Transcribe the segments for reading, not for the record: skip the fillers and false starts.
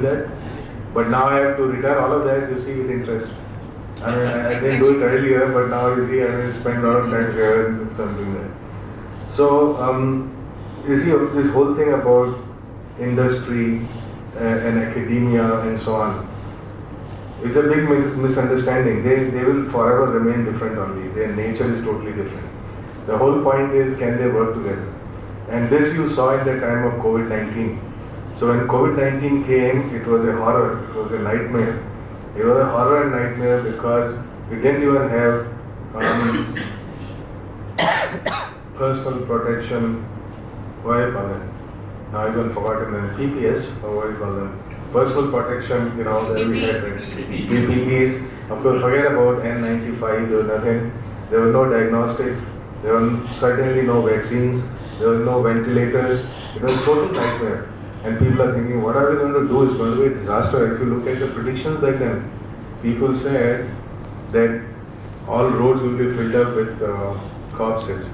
doing that. But now I have to return all of that, you see, with interest. I mean, I didn't do it earlier, but now you see, I mean, spend a lot of time here and something there. So, you see, this whole thing about industry and academia and so on is a big misunderstanding. They will forever remain different only. Their nature is totally different. The whole point is, can they work together? And this you saw at the time of COVID-19. So when COVID-19 came, it was a horror, it was a nightmare. It was a horror and nightmare because we didn't even have personal protection, what do you call them? Now I even forgotten them, PPS, or what do you call them? Personal protection, you know, that we had. PPEs, of course, forget about N95, there was nothing. There were no diagnostics, there were certainly no vaccines, there were no ventilators. It was a total nightmare. And people are thinking, what are we going to do? It's going to be a disaster. If you look at the predictions back then, people said that all roads will be filled up with corpses.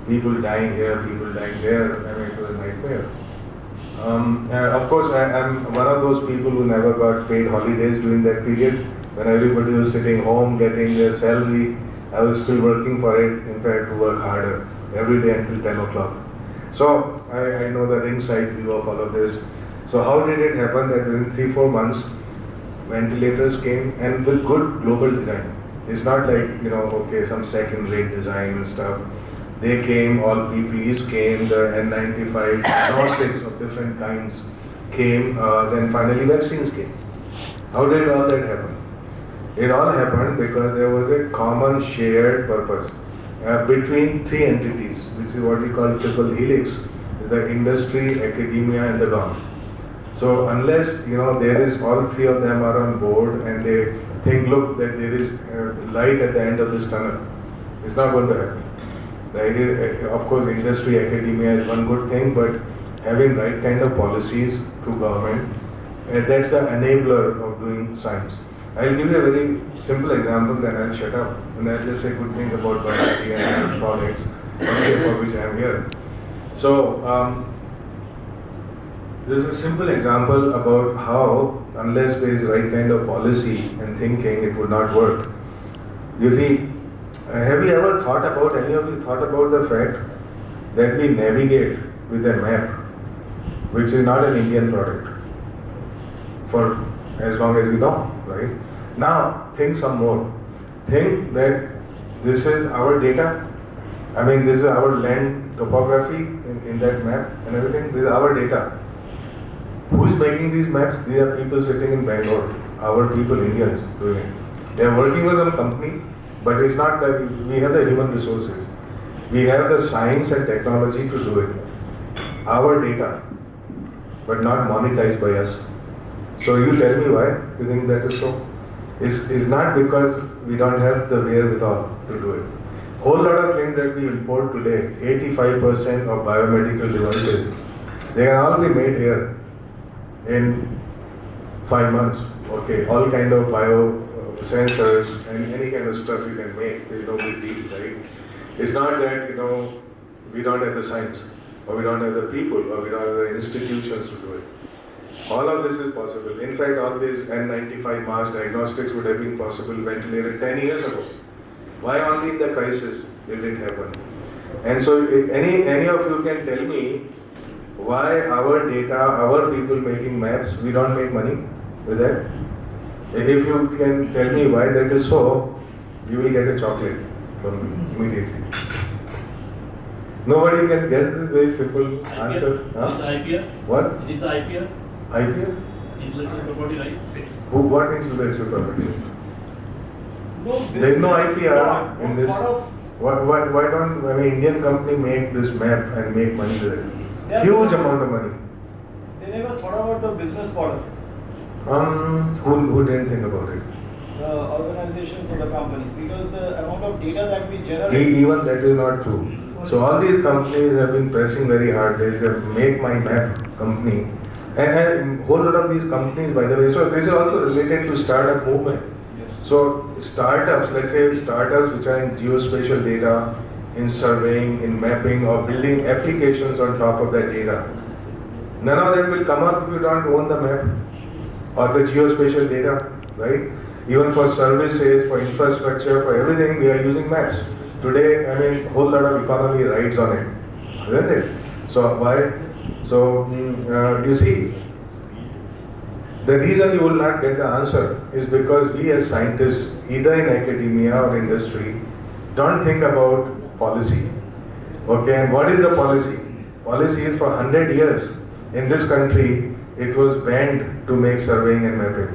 People dying here, people dying there. I mean, it was a nightmare. Of course, I'm one of those people who never got paid holidays during that period. When everybody was sitting home getting their salary, I was still working for it. In fact, to work harder every day until 10 o'clock. So, I know the ringside view of all of this. So how did it happen that within 3-4 months, ventilators came and with good global design. It's not like, you know, okay, some second-rate design and stuff. They came, all PPEs came, the N95 diagnostics of different kinds came, then finally vaccines came. How did all that happen? It all happened because there was a common shared purpose between three entities, which is what we call triple helix, the industry, academia and the government. So unless, you know, there is all three of them are on board and they think, look, that there is light at the end of this tunnel, it's not going to happen. Right? Of course, industry, academia is one good thing, but having right kind of policies through government, that's the enabler of doing science. I'll give you a very simple example, then I'll shut up and I'll just say good things about biology and products, for which I am here. So, there's a simple example about how, unless there is right kind of policy and thinking, it would not work. You see, have you ever thought about, any of you thought about the fact that we navigate with a map, which is not an Indian product, for as long as we know, right? Now, think some more. Think that this is our data. I mean, this is our land topography in that map and everything. This is our data. Who is making these maps? These are people sitting in Bangalore. Our people, Indians, doing it. They are working with some company, but it's not that we have the human resources. We have the science and technology to do it. Our data, but not monetized by us. So you tell me why you think that is so? It's not because we don't have the wherewithal to do it. Whole lot of things that we import today, 85% of biomedical devices, they can all be made here in 5 months. Okay, all kind of bio sensors and any kind of stuff you can make. There's no big deal, right? It's not that, you know, we don't have the science, or we don't have the people, or we don't have the institutions to do it. All of this is possible. In fact, all these N95 mass diagnostics would have been possible ventilated 10 years ago. Why only in the crisis did it happen? And so, any of you can tell me why our data, our people making maps, we don't make money with that? If you can tell me why that is so, you will get a chocolate from me immediately. Nobody can guess this very simple IPF? Answer. Huh? Is it IPF? What? Is it the IPF? IPF? Intellectual property right? What intellectual property? No, there is no IPR in this. Why don't an Indian company make this map and make money with it? Huge amount of money. They never thought about the business model. Who didn't think about it? The organizations or the companies, because the amount of data that we generate. Even that is not true. So all these companies have been pressing very hard. There is a Make My Map company. And whole lot of these companies, by the way, so this is also related to startup movement. Yes. So startups, let's say startups which are in geospatial data, in surveying, in mapping, or building applications on top of that data. None of them will come up if you don't own the map. or the geospatial data, right? Even for services, for infrastructure, for everything, we are using maps. Today, I mean, whole lot of economy rides on it, isn't it? So why? So you see, the reason you will not get the answer is because we as scientists, either in academia or industry, don't think about policy. Okay, and what is the policy? Policy is for 100 years. In this country, it was banned to make surveying and mapping.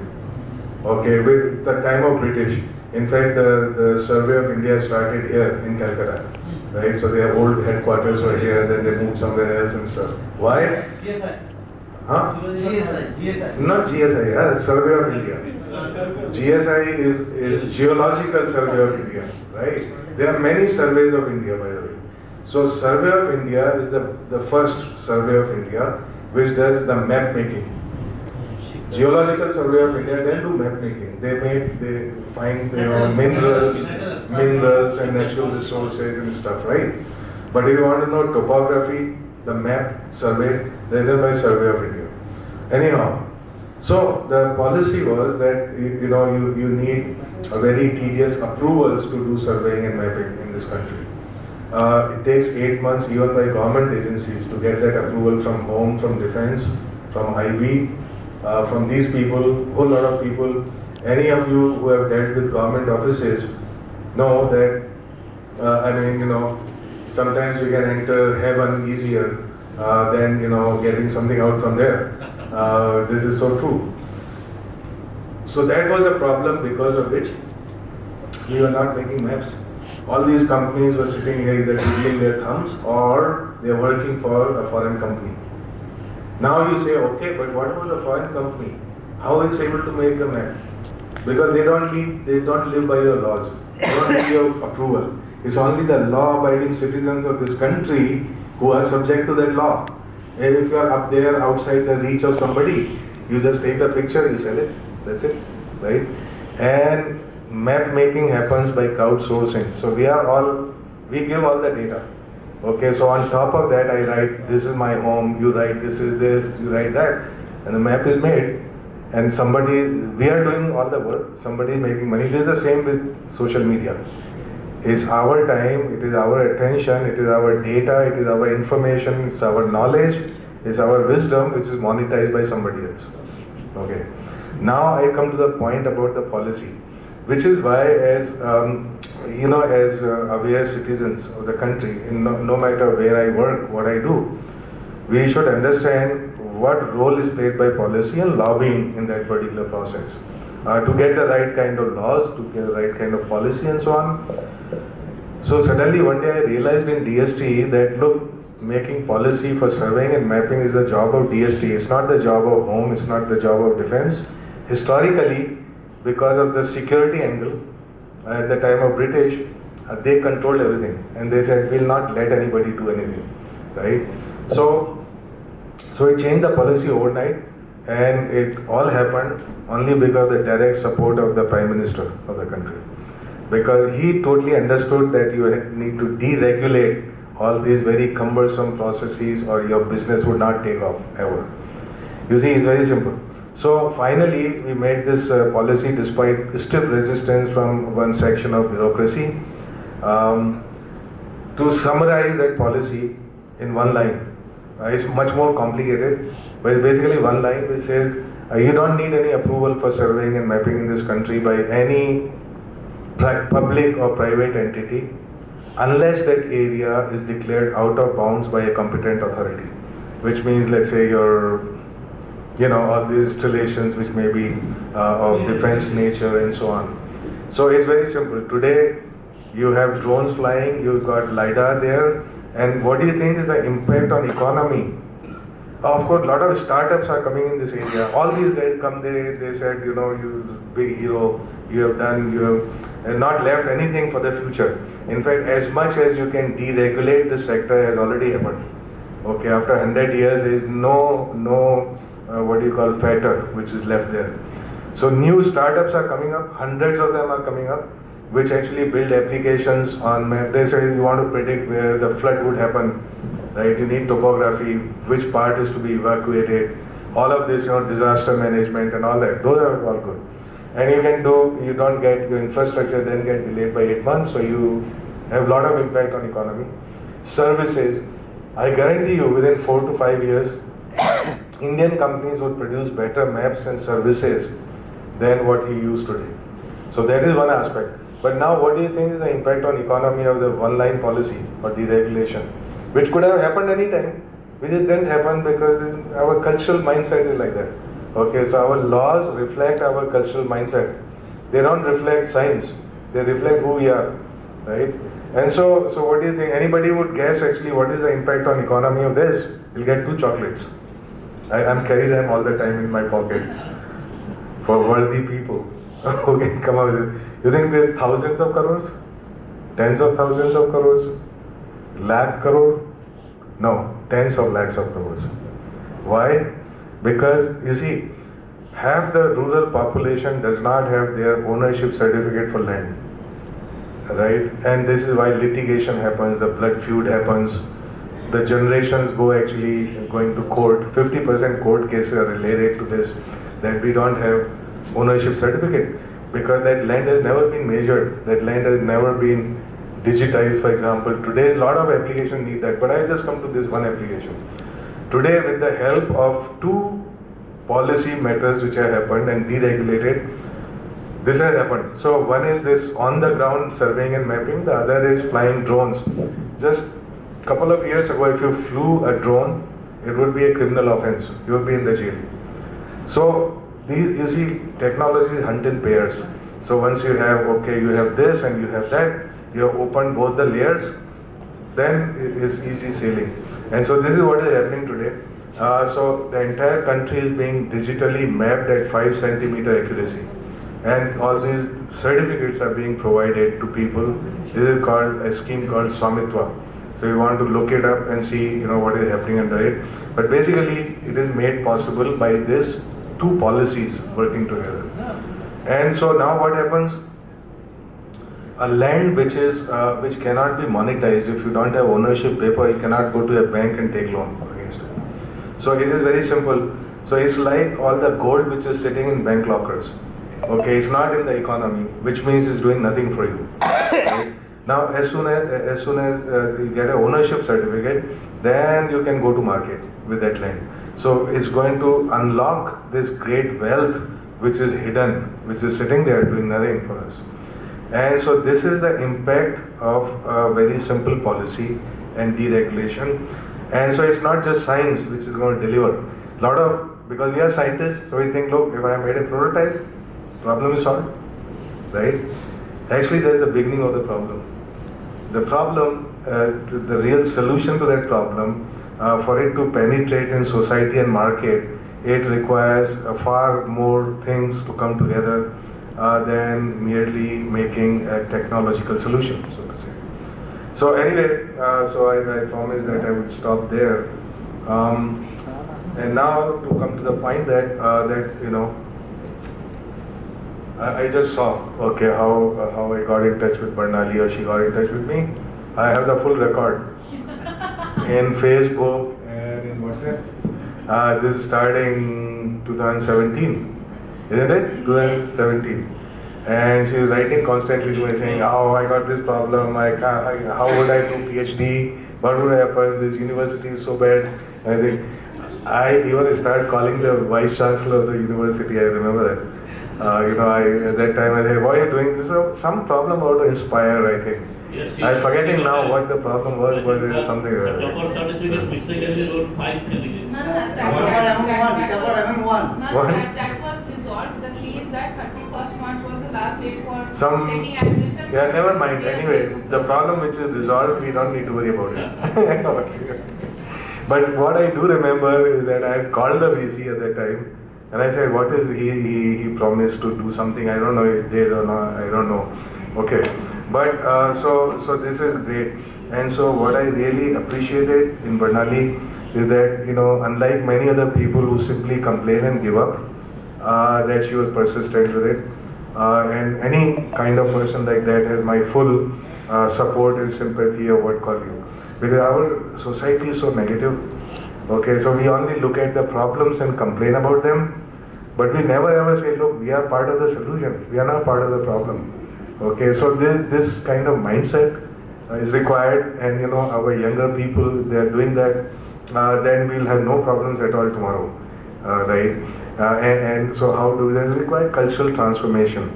Okay, with the time of British. In fact, the Survey of India started here in Calcutta, right? So their old headquarters were here, then they moved somewhere else and stuff. Why? GSI. Huh? GSI. Not GSI, yeah, Survey of India. GSI is Geological Survey of India, right? There are many surveys of India, by the way. So Survey of India is the first survey of India which does the map making. Geological Survey of India then do map making. They find minerals and natural resources and stuff, right? But if you want to know topography, the map survey, they're done by Survey of India. Anyhow, so the policy was that you need a very tedious approvals to do surveying and mapping in this country. It takes 8 months even by government agencies to get that approval from Home, from Defense, from IB, from these people, whole lot of people. Any of you who have dealt with government offices know that, sometimes you can enter heaven easier than, getting something out from there. This is so true. So that was a problem because of which we were not making maps. All these companies were sitting here either twiddling their thumbs or they are working for a foreign company. Now you say, okay, but what about the foreign company? How is able to make the map? Because they don't live by your laws. They don't need your approval. It's only the law-abiding citizens of this country who are subject to that law. And if you are up there outside the reach of somebody, you just take the picture, you sell it. That's it, right? And map making happens by crowdsourcing. So we give all the data. Okay, so on top of that, I write, this is my home, you write, this is this, you write that, and the map is made. And we are doing all the work, somebody is making money. This is the same with social media. It's our time, it is our attention, it is our data, it is our information, it's our knowledge, it's our wisdom, which is monetized by somebody else. Okay. Now I come to the point about the policy, which is why as aware citizens of the country, no matter where I work, what I do, we should understand what role is played by policy and lobbying in that particular process. To get the right kind of laws, to get the right kind of policy and so on. So suddenly one day I realized in DST that look, making policy for surveying and mapping is the job of DST. It's not the job of Home, it's not the job of Defense. Historically, because of the security angle, at the time of British, they controlled everything and they said, we'll not let anybody do anything, right? So it changed the policy overnight, and it all happened only because of the direct support of the Prime Minister of the country. Because he totally understood that you need to deregulate all these very cumbersome processes or your business would not take off ever. You see, it's very simple. So finally, we made this policy despite stiff resistance from one section of bureaucracy. To summarize that policy in one line, it's much more complicated, but it's basically one line which says you don't need any approval for surveying and mapping in this country by any public or private entity unless that area is declared out of bounds by a competent authority, which means, let's say, all these installations which may be of defense nature and so on. So it's very simple. Today, you have drones flying, you've got LiDAR there, and what do you think is the impact on economy? Of course, a lot of startups are coming in this area. All these guys come there, they said, you big hero, you have not left anything for the future. In fact, as much as you can deregulate this sector has already happened. Okay, after 100 years, there is no fetter which is left there. So new startups are coming up, hundreds of them are coming up, which actually build applications on map. They say you want to predict where the flood would happen, right? You need topography, which part is to be evacuated, all of this, disaster management and all that, those are all good. And you don't get your infrastructure then get delayed by 8 months, so you have a lot of impact on economy. Services, I guarantee you within 4 to 5 years, Indian companies would produce better maps and services than what he used today. So that is one aspect. But now what do you think is the impact on economy of the one-line policy or deregulation, which could have happened anytime, which it didn't happen because our cultural mindset is like that. Okay, so our laws reflect our cultural mindset. They don't reflect science. They reflect who we are, right? And so what do you think? Anybody would guess actually what is the impact on economy of this? You'll get 2 chocolates. I'm carrying them all the time in my pocket for worthy people who can come up with it. You think there's thousands of crores? Tens of thousands of crores? Lakh crore? No, tens of lakhs of crores. Why? Because you see, half the rural population does not have their ownership certificate for land. Right? And this is why litigation happens, the blood feud happens, the generations actually going to court. 50% court cases are related to this, that we don't have ownership certificate because that land has never been measured, that land has never been digitized, for example. Today's lot of applications need that, but I just come to this one application. Today, with the help of 2 policy matters which have happened and deregulated, this has happened. So one is this on-the-ground surveying and mapping, the other is flying drones. Just a couple of years ago, if you flew a drone, it would be a criminal offense. You would be in the jail. So you see, technologies hunt in pairs. So once you have this and you have that, you have opened both the layers, then it is easy sailing. And so this is what is happening today. So the entire country is being digitally mapped at 5 centimeter accuracy. And all these certificates are being provided to people. This is called a scheme called Swamitwa. So you want to look it up and see what is happening under it. But basically it is made possible by these 2 policies working together. And so now what happens? A land which cannot be monetized, if you don't have ownership paper, you cannot go to a bank and take loan against it. So it is very simple. So it's like all the gold which is sitting in bank lockers. Okay, it's not in the economy, which means it's doing nothing for you. Right? Now, as soon as you get an ownership certificate, then you can go to market with that land. So it's going to unlock this great wealth which is hidden, which is sitting there doing nothing for us. And so this is the impact of a very simple policy and deregulation. And so it's not just science which is going to deliver. Because we are scientists, so we think, look, if I made a prototype, problem is solved, right? Actually, that's the beginning of the problem. The problem, the real solution to that problem, for it to penetrate in society and market, it requires far more things to come together than merely making a technological solution, so to say. So anyway, so I promised that I would stop there. And now to come to the point that I just saw how I got in touch with Barnali or she got in touch with me. I have the full record in Facebook and in WhatsApp. This is starting 2017. Isn't it? 2017. And she was writing constantly to me saying, oh, I got this problem, how would I do PhD? What would happen? This university is so bad. I even started calling the vice chancellor of the university, I remember that. At that time I said, why are you doing this? Some problem about Inspire, I think. Yes, I'm forgetting now what the problem was, but it was something. Topper certificate, mistakenly wrote 5 candidates. No, that was resolved. The thing is that 31st March was the last date for taking admission. Yeah, never mind. Anyway, the problem which is resolved, we don't need to worry about it. Okay. But what I do remember is that I called the VC at that time and I said, what is he promised to do something, I don't know if they or not, I don't know. Okay. But so this is great. And so what I really appreciated in Barnali is that, unlike many other people who simply complain and give up, that she was persistent with it. And any kind of person like that has my full support and sympathy or what call you. Because our society is so negative. Okay, so we only look at the problems and complain about them, but we never ever say, look, we are part of the solution, we are not part of the problem. Okay, so this kind of mindset is required, and our younger people, they are doing that, then we'll have no problems at all tomorrow, right? And so how do this require cultural transformation?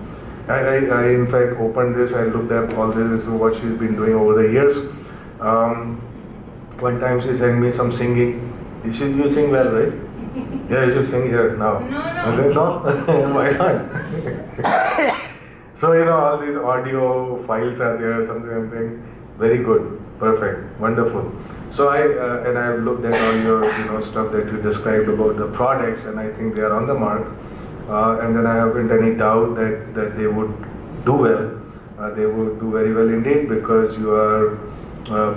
I in fact opened this, I looked at all this, what she's been doing over the years. One time she sent me some singing. You sing well, right? Yeah, you should sing here now. No. No? Why not? So, all these audio files are there, something. Very good, perfect, wonderful. So I've looked at all your stuff that you described about the products, and I think they are on the mark. And then I haven't any doubt that they would do well. They would do very well indeed, because you are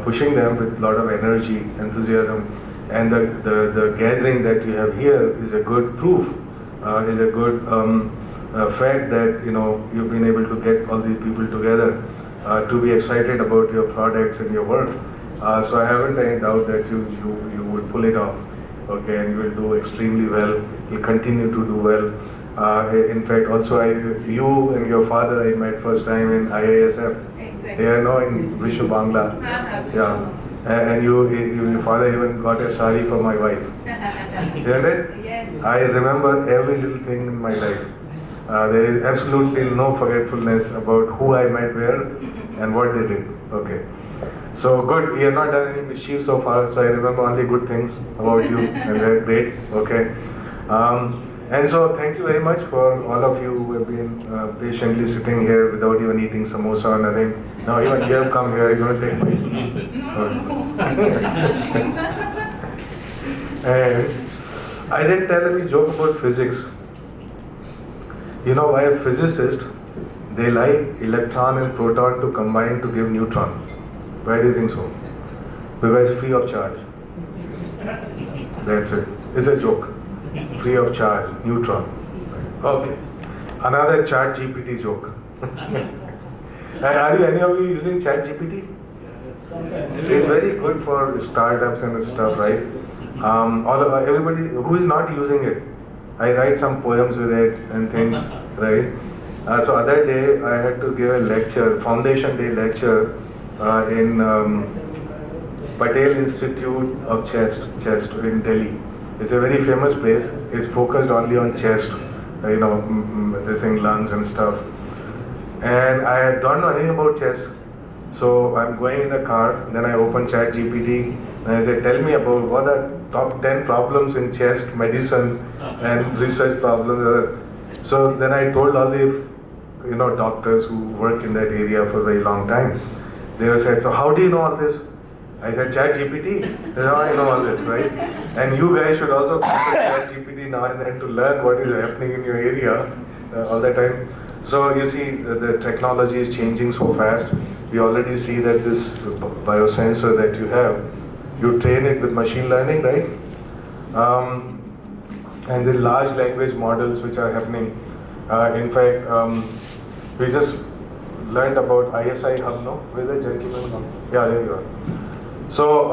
pushing them with a lot of energy, enthusiasm, and the gathering that you have here is a good proof, is a good fact that you've been able to get all these people together to be excited about your products and your work. So I haven't any doubt that you would pull it off, okay, and you will do extremely well. You'll continue to do well. In fact, also you and your father I met first time in IISF. Exactly. They are now in Vishwa Bangla. Yeah. And your father even got a sari for my wife. Isn't it? Yes. I remember every little thing in my life. There is absolutely no forgetfulness about who I met where and what they did. Okay. So good. You have not done any mischief so far, so I remember only good things about you, and they're great. Okay. And so thank you very much for all of you who have been patiently sitting here without even eating samosa or nothing. Now even you have come here, you're going to take my food. And I didn't tell any joke about physics. Why a physicist, they like electron and proton to combine to give neutron. Why do you think so? Because it's free of charge. That's it. It's a joke. Free of charge, neutron. Okay. Another chat GPT joke. Are you any of you using chat GPT? It's very good for startups and stuff, right? Everybody who is not using it, I write some poems with it and things, right? So other day I had to give a lecture, Foundation Day lecture in Patel Institute of Chest in Delhi. It's a very famous place. It's focused only on chest, this thing, lungs and stuff. And I don't know anything about chest. So I'm going in the car, then I open chat GPT and I say, tell me about what are top 10 problems in chest medicine and research problems. So then I told all the doctors who work in that area for a very long time. They said, so how do you know all this? I said, chat GPT. They said, I know all this, right? And you guys should also contact chat GPT now and then to learn what is happening in your area all the time. So you see, the technology is changing so fast. We already see that this biosensor that you have, you train it with machine learning, right? And the large language models which are happening. In fact, we just learned about ISI hub, no? Where's the gentleman? Yeah, there you are. So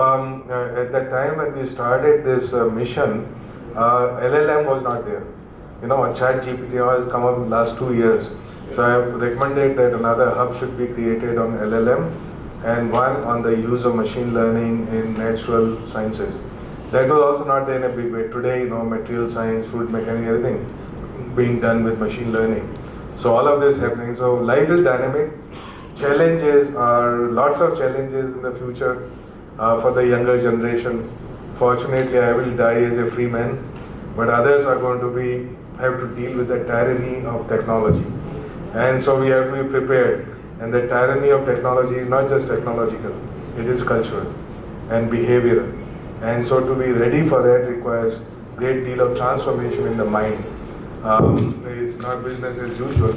at that time when we started this mission, LLM was not there. Chat GPT has come up in the last 2 years. So I have recommended that another hub should be created on LLM and one on the use of machine learning in natural sciences. That was also not there in a big way. Today, material science, fluid mechanics, everything being done with machine learning. So all of this happening. So life is dynamic. Challenges are, lots of challenges in the future for the younger generation. Fortunately, I will die as a free man, but others are going to have to deal with the tyranny of technology. And so we have to be prepared. And the tyranny of technology is not just technological, it is cultural and behavioral. And so to be ready for that requires great deal of transformation in the mind. It's not business as usual.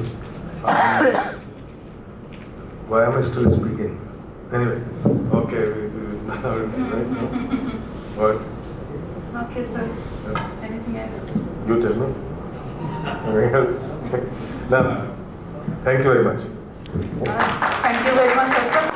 Why am I still speaking? Anyway, okay. What? Okay, sir. Anything else? You tell me. Anything else? No. Thank you very much. Thank you very much, sir.